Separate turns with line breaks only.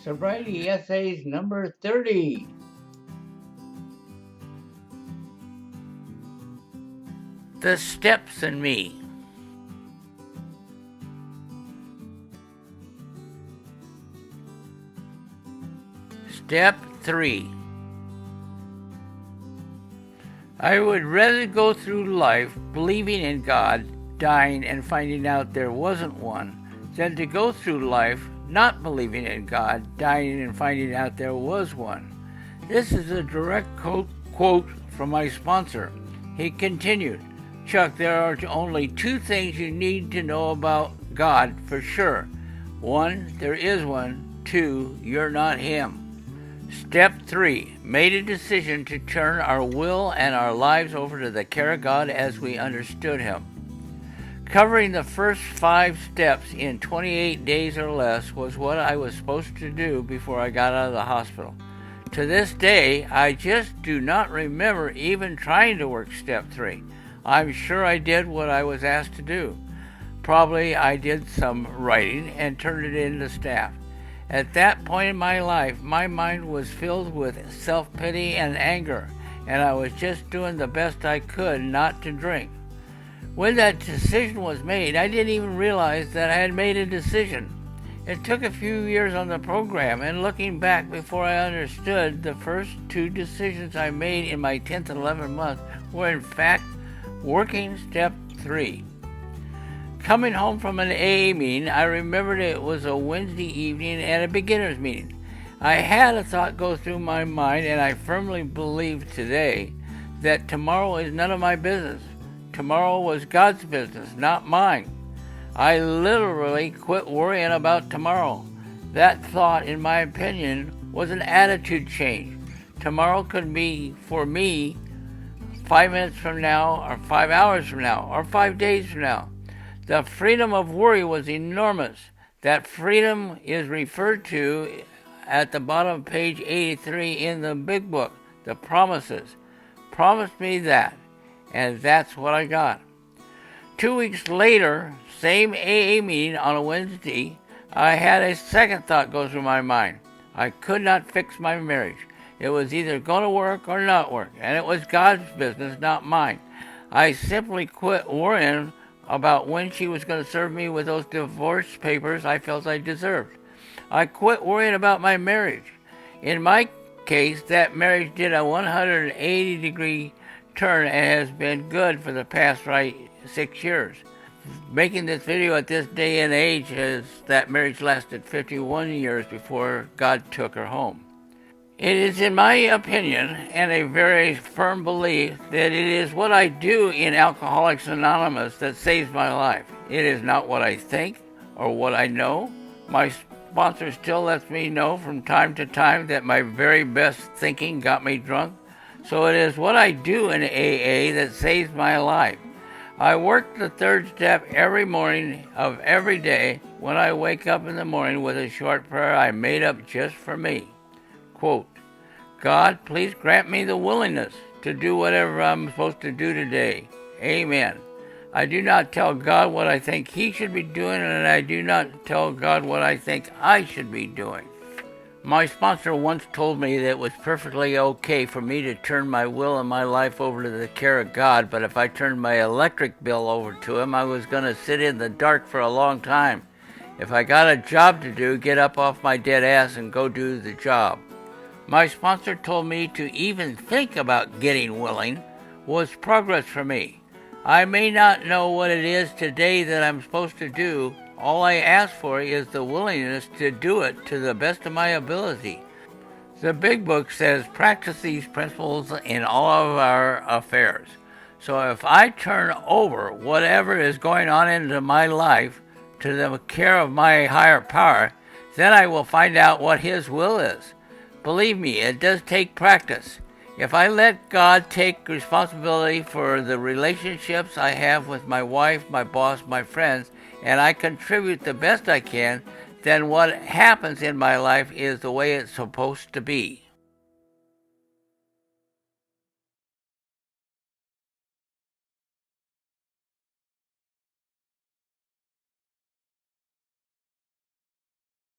Sobriety Essays number 30. The Steps in Me. Step 3. I would rather go through life believing in God, dying and finding out there wasn't one, than to go through life not believing in God, dying and finding out there was one. This is a direct quote from my sponsor. He continued, Chuck, there are only two things you need to know about God for sure. One, there is one. Two, you're not him. Step 3. Made a decision to turn our will and our lives over to the care of God as we understood him. Covering the first 5 steps in 28 days or less was what I was supposed to do before I got out of the hospital. To this day, I just do not remember even trying to work step 3. I'm sure I did what I was asked to do. Probably I did some writing and turned it in to staff. At that point in my life, my mind was filled with self-pity and anger, and I was just doing the best I could not to drink. When that decision was made, I didn't even realize that I had made a decision. It took a few years on the program, and looking back before I understood, the first 2 decisions I made in my 10th and 11th month were in fact working step 3. Coming home from an AA meeting, I remembered it was a Wednesday evening at a beginner's meeting. I had a thought go through my mind, and I firmly believe today that tomorrow is none of my business. Tomorrow was God's business, not mine. I literally quit worrying about tomorrow. That thought, in my opinion, was an attitude change. Tomorrow could be, for me, 5 minutes from now, or 5 hours from now, or 5 days from now. The freedom of worry was enormous. That freedom is referred to at the bottom of page 83 in the big book, the promises. Promise me that, and that's what I got. 2 weeks later, same AA meeting on a Wednesday, I had a second thought go through my mind. I could not fix my marriage. It was either going to work or not work, and it was God's business, not mine. I simply quit worrying about when she was going to serve me with those divorce papers I felt I deserved. I quit worrying about my marriage. In my case, that marriage did a 180-degree turn and has been good for the past 6 years. Making this video at this day and age, as that marriage lasted 51 years before God took her home. It is, in my opinion, and a very firm belief, that it is what I do in Alcoholics Anonymous that saves my life. It is not what I think or what I know. My sponsor still lets me know from time to time that my very best thinking got me drunk. So it is what I do in AA that saves my life. I work the 3rd step every morning of every day when I wake up in the morning with a short prayer I made up just for me. Quote, God, please grant me the willingness to do whatever I'm supposed to do today. Amen. I do not tell God what I think he should be doing, and I do not tell God what I think I should be doing. My sponsor once told me that it was perfectly okay for me to turn my will and my life over to the care of God, but if I turned my electric bill over to him, I was going to sit in the dark for a long time. If I got a job to do, get up off my dead ass and go do the job. My sponsor told me to even think about getting willing was progress for me. I may not know what it is today that I'm supposed to do. All I ask for is the willingness to do it to the best of my ability. The big book says practice these principles in all of our affairs. So if I turn over whatever is going on into my life to the care of my higher power, then I will find out what his will is. Believe me, it does take practice. If I let God take responsibility for the relationships I have with my wife, my boss, my friends, and I contribute the best I can, then what happens in my life is the way it's supposed to be.